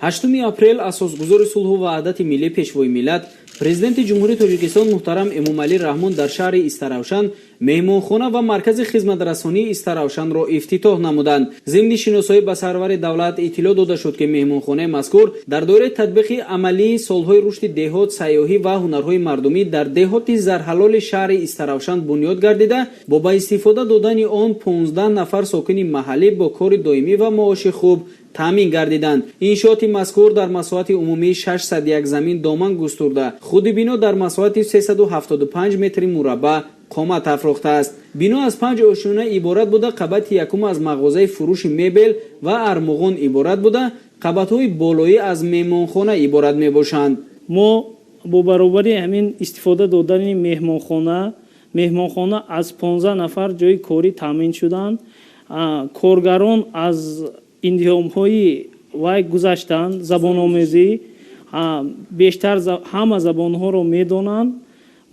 8 апрел асосгузори сулҳу ваҳдати миллӣ пешвои миллат президенти ҷумҳурии Тоҷикистон муҳтарам Эмомалӣ Раҳмон дар шаҳри Истаравшан меҳмонхона ва маркази хизматрасонии Истаравшанро ифтитоҳ намуданд. Зимни шиносоӣ ба сарвари давлат иттилоъ дода шуд, ки меҳмонхонаи мазкур дар доираи татбиқи амалии солҳои рушди деҳот, сайёҳӣ ва ҳунарҳои мардумӣ дар деҳоти зарҳалоли шаҳри Истаравшан бунёд гардида, бо ба истифода додани он 15 нафар сокини маҳаллӣ бо кори доимӣ ва маоши хуб таъмин гардиданд. иншооти мазкур дар масоҳати умумии 601 замин доман густурда, худи бино дар масоҳати 375 метри мураббаъ қомат афрохтааст. бино аз 5 ошӯна иборат буда, қабати якум аз мағозаи фурӯши мебел ва армуғон иборат буда, қабатҳои болоӣ аз меҳмонхона иборат мебошанд. мо бо баробари ҳамин истифода додани меҳмонхона аз 15 нафар ҷои корӣ таъмин шуданд. коргарон аз индиҳомҳои вай гузаштанд, забономезӣ, бештар ҳама забонҳоро медонанд.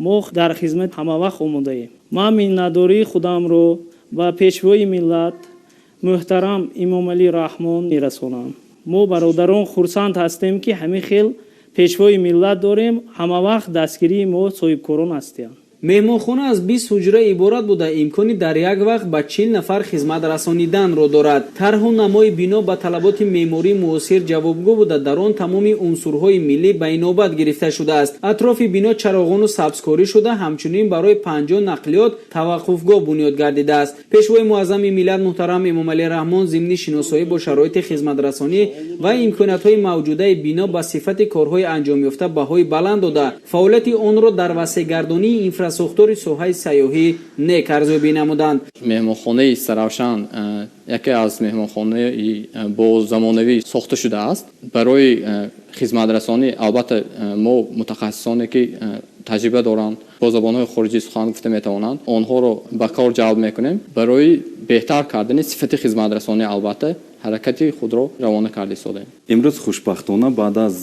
мо дар хизмат ҳамавақт омодаем. ман миннатдории худамро ба пешвои миллат муҳтарам Эмомалӣ Раҳмон мерасонам. мо бародарон хурсанд ҳастем, ки ҳамин хел пешвои миллат дорем. ҳамавақт дастгирии мо соҳибкорон ҳастанд. меҳмонхона аз 20 ҳуҷра иборат буда, имкони дар як вақт ба 40 нафар хизмат расониданро дорад. тарҳу намои бино ба талаботи меъмории муосир ҷавобгӯ буда, дар он тамоми унсурҳои миллӣ ба инобат гирифта шудааст. атрофи бино чароғону сабзкорӣ шуда, ҳамчунин барои 50 нақлиёт таваққуфгоҳ бунёд гардидааст. пешвои муаззами миллат муҳтарам Эмомалӣ Раҳмон зимни шиносоӣ бо шароити хизматрасонӣ ва имкониятҳои мавҷудаи бино ба сифати корҳои анҷомёфта баҳои баланд дода, фаъолияти онро дар васеъгардонии инфрасохтори соҳаи сайёҳӣ нек арзёбӣ намуданд. меҳмонхонаи Истаравшан яке аз меҳмонхонаи бо замонавӣ сохта шудааст. барои хизматрасонӣ албатта мо мутахассисоне ки таҷриба доранд, бо забонҳои хориҷӣ сухан гуфта метавонанд, онҳоро ба кор ҷалб мекунем. барои беҳтар кардани сифати хизматрасонӣ албатта ҳаракати худро равона карда истодем. имрӯз хушбахтона баъд аз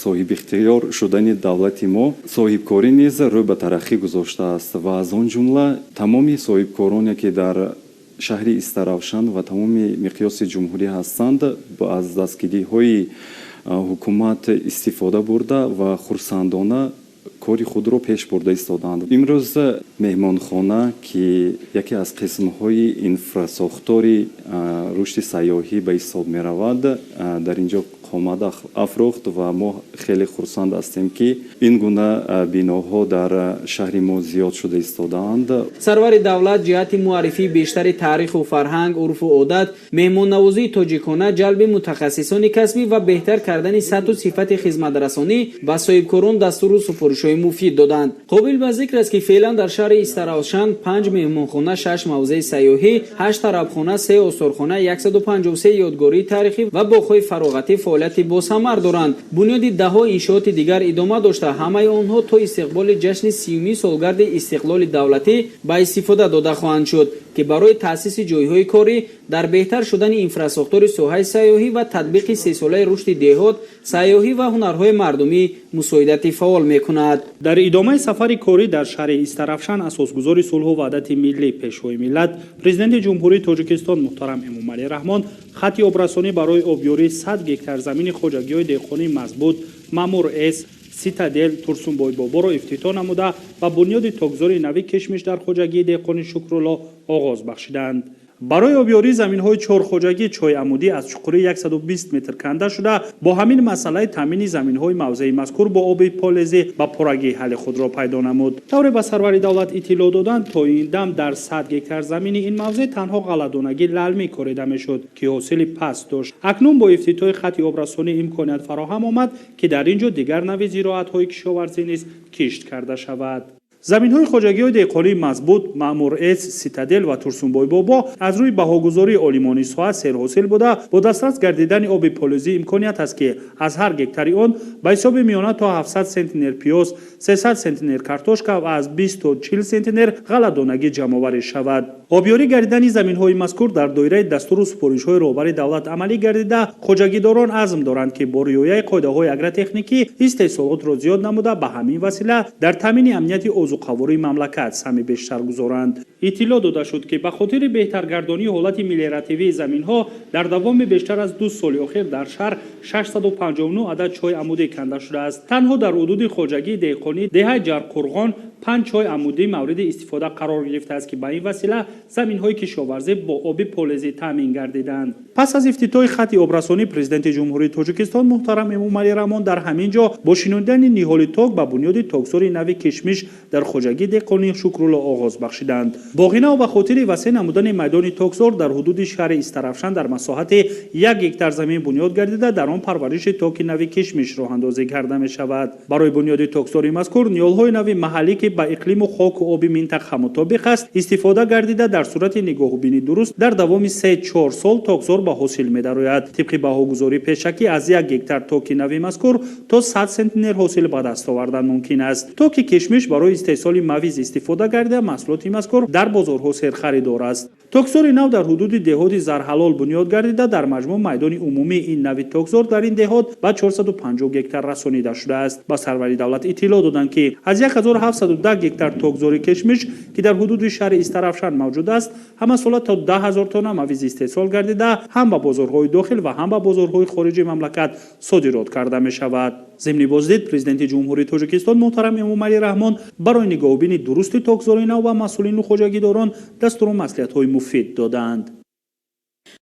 соҳибихтиёр шудани давлати мо соҳибкорӣ низ рӯй ба тараққӣ гузоштааст ва аз он ҷумла тамоми соҳибкороне ки дар шаҳри Истаравшан ва тамоми миқёси ҷумҳурӣ ҳастанд аз дастгириҳои ҳукумат истифода бурда ва хурсандона кори худро пеш бурда истоданд. имрӯз меҳмонхона ки яке аз қисмҳои инфрасохтори рушди сайёҳӣ ба ҳисоб меравад, дар инҷо қомат афрохт ва мо хеле хурсанд ҳастем, ки ин гуна биноҳо дар шаҳри мо зиёд шуда истодаанд. сарвари давлат ҷиҳати муаррифии бештари таъриху фарҳанг, урфу одат, меҳмоннавозии тоҷикона, ҷалби мутахассисони касбӣ ва беҳтар кардани сатҳу сифати хизматрасонӣ ба соҳибкорон дастуру супоришҳои муфид доданд. қобил ба зикр аст, ки феълан дар шаҳри Истаравшан 5 меҳмонхона, 6 мавзеи сайёҳӣ, 8 тарабхона, 3 осторхона, 153 ёдгории таърихӣ ва боғҳои фароғатӣ фаъолияти босамар доранд. бунёди даҳҳо иншооти дигар идома дошта, ҳамаи онҳо то истиқболи ҷашни 30 солгарди истиқлоли давлатӣ ба истифода дода хоҳанд шуд, ки барои таъсиси ҷойҳои корӣ, дар беҳтар шудани инфрасохтори соҳаи сайёҳӣ ва татбиқи сесолаи рушди деҳот, сайёҳӣ ва ҳунарҳои мардумӣ мусоидати фаъол мекунад. дар идомаи сафари корӣ дар шаҳри Истаравшан асосгузори сулҳу ваҳдати миллӣ пешвои миллат президенти ҷумҳурии Тоҷикистон муҳтарам Эмомалӣ Раҳмон хатти обрасонӣ барои обёрии 100 гектар замини хоҷагиҳои деҳқонии Мазбут, Маъмур С, Ситадел, Турсунбой Боборо ифтитоҳ намуда ва бунёди тогзори нави кишмиш дар хоҷагии деҳқони Шукрулло оғоз бахшиданд. барои обёрии заминҳои чорхоҷагии чойамудӣ аз чуқурии 120 метр канда шуда, бо ҳамин масъалаи таъмини заминҳои мавзеи мазкур бо оби полезӣ ба порагии ҳалли худро пайдо намуд. тавре ба сарвари давлат иттилоъ доданд, то ин дам дар 100 гектар замини ин мавзеъ танҳо ғалладонагӣ лалмӣ корида мешуд, ки ҳосили паст дошт. акнун бо ифтитоҳи хатти обрасонӣ имконият фароҳам омад, ки дар ин ҷо дигар нави зироатҳои кишоварзӣ низ кишт карда шавад. заминҳои хоҷагиҳои деҳқонии Мазбут, Маъмур С, Ситадел ва Турсунбой Бобо аз рӯи баҳогузории олимони соҳа серҳосил буда, бо дастрас гардидани оби полезӣ имконият аст, ки аз ҳар гектари он ба ҳисоби миёна то 700 сентинер пиёз, 300 сентинер картошка ва аз 20 то 40 сентинер ғалладонагӣ ҷамъоварӣ шавад. обёрӣ гардидани заминҳои мазкур дар доираи дастуру супоришҳои роҳбари давлат амалӣ гардида хоҷагидорон азм доранд ки бо риояи қоидаҳои агротехникӣ истеҳсолотро зиёд намуда ба ҳамин васила дар таъмини амнияти озуқавории мамлакат сами бештар гузоранд. иттилоъ дода шуд ки ба хотири беҳтаргардонии ҳолати мелиоративии заминҳо дар давоми бештар аз 2 соли охир дар шаҳр 659 адад чой амудӣ канда шудааст. танҳо дар ҳудуди хоҷагии деҳқонӣ деҳаи ҷарқурғон 5 чой амудӣ мавриди истифода қарор гирифтааст ки ба ин васила заминҳои кишоварзӣ бо оби полезӣ таъмин гардиданд. пас аз ифтитоҳи хати обрасонӣ президенти ҷумҳурии Тоҷикистон муҳтарам Эмомалӣ Раҳмон дар ҳамин ҷо бо шинодани ниҳоли ток ба бунёди токзори нави кишмиш дар хоҷагии деҳқонии Шукрулло оғоз бахшиданд. боғинав ба хотири васеъ намудани майдони токзор дар ҳудуди шаҳри Истаравшан дар масоҳати 1 гектар замин бунёд гардида дар он парвариши токи нави кишмиш роҳандозӣ карда мешавад. барои бунёди токзори мазкур ниҳолҳои нави маҳаллӣ ки ба иқлиму хоку оби минтақа мутобиқ аст истифода гардида дар сурати нигоҳубини дуруст дар давоми 3-4 сол токзор ба ҳосил медарояд. тибқи баҳогузории пешакӣ аз 1 гектар токи нави мазкур то 100 центнер ҳосил ба даст овардан мумкин аст. токи кишмиш барои истеҳсоли мавиз истифода гардида маҳсулоти мазкур дар бозорҳо серхаридор аст. токзори нав дар ҳудуди деҳоти Зарҳалол бунёд гардида дар маҷмӯъ майдони умумии ин нави токзор дар ин деҳот ба 450 гектар расонида шудааст. ба сарвари давлат иттилоъ доданд ки аз 1710 гектар токзори кишмиш ки дар ҳудуди шаҳри Истаравшан мавҷуд аст ҳамасола то 10,000 тонна мавиз истеҳсол гардида ҳам ба бозорҳои дохил ва ҳам ба бозорҳои хориҷии мамлакат содирот карда мешавад. зимни боздид президенти ҷумҳурии Тоҷикистон муҳтарам Эмомалӣ Раҳмон барои нигоҳубини дурусти токзори нав ба масъулину хоҷагидорон дастуру маслиҳатҳои муфид доданд.